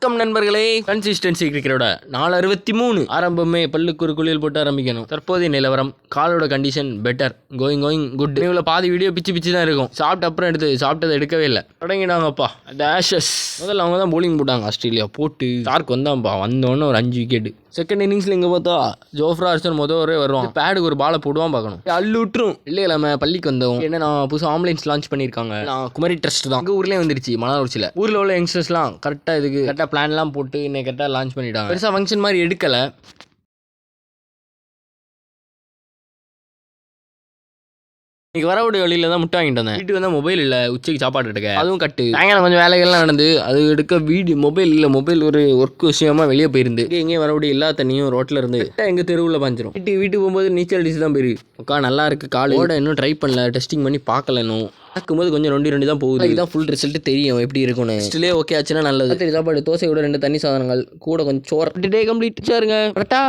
வணக்கம் நண்பர்களே, கன்சிஸ்டன்சி கிரிக்கெட்டோட 463 ஆரம்பமே பல்லுக்கு ஒரு குளியல் போட்டு ஆரம்பிக்கணும். தற்போதைய நிலவரம், காலோட கண்டிஷன் பெட்டர், கோயிங் குட். இவ்வளோ பாதி வீடியோ பிச்சு தான் இருக்கும். சாப்பிட்டதை எடுக்கவே இல்லை. தொடங்கினாங்கப்பா டேஷஸ். முதல்ல அவங்க தான் போலிங் போட்டாங்க. ஆஸ்திரேலியா போட்டு ஸ்டார்க் வந்தான்ப்பா. வந்தோடனே ஒரு 5 விக்கெட். செகண்ட் இன்னிங்ஸில் இங்கே பார்த்தா ஜோஃப்ரா அர்ச்சன் முதல் வருவான். பேடுக்கு ஒரு பாலை போடுவான் பார்க்கணும். அள்ளுட்ரும் இல்லை நம்ம பள்ளிக்கு வந்தோம். என்ன நான் புதுசாக ஆம்புலன்ஸ் லான்ச் பண்ணியிருக்காங்க. நான் குமரி ட்ரஸ்ட் தான். எங்கள் ஊர்லேயே வந்துருச்சு. மணாலூர்ச்சியில் ஊரில் உள்ள யங்ஸ்டர்ஸ்லாம் கரெக்டாக பிளான்லாம் போட்டு இன்னைக்கு கரெக்டாக லான்ச் பண்ணிட்டாங்க. பெருசாக ஃபங்க்ஷன் மாதிரி எடுக்கலை. இன்னைக்கு வரவுடைய வழியில தான் முட்டை வாங்கிட்டு வந்தேன். வீட்டுக்கு வந்தால் மொபைல் இல்லை. உச்சைக்கு சாப்பாடு எடுக்க அதுவும் கட்டு. சாயங்காலம் கொஞ்சம் வேலைகள்லாம் நடந்து அது எடுக்க மொபைல் இல்லை. மொபைல் ஒரு ஒர்க் விஷயமா வெளியே போயிருந்து எங்கேயும் வரவுடைய எல்லா தண்ணியும் ரோட்டில் இருந்து எங்கள் தெருவில் பாஞ்சிரும். வீட்டுக்கு போகும்போது நீச்சல் அடிச்சு தான் போயிரு. அக்கா நல்லா இருக்கு. காலோட இன்னும் ட்ரை பண்ணல, டெஸ்டிங் பண்ணி பார்க்கல. இன்னும் பார்க்கும்போது கொஞ்சம் ரெண்டு தான் போகுது. இதுதான் ஃபுல் ரிசல்ட் தெரியும் எப்படி இருக்கும்னு. நெக்ஸ்ட்லேயே ஓகே ஆச்சுன்னா நல்லது. சாப்பாடு தோசை கூட 2 தண்ணி சாதனங்கள் கூட கொஞ்சம் சோறு. டே கம்ப்ளீட் சாருங்க. கரெக்டா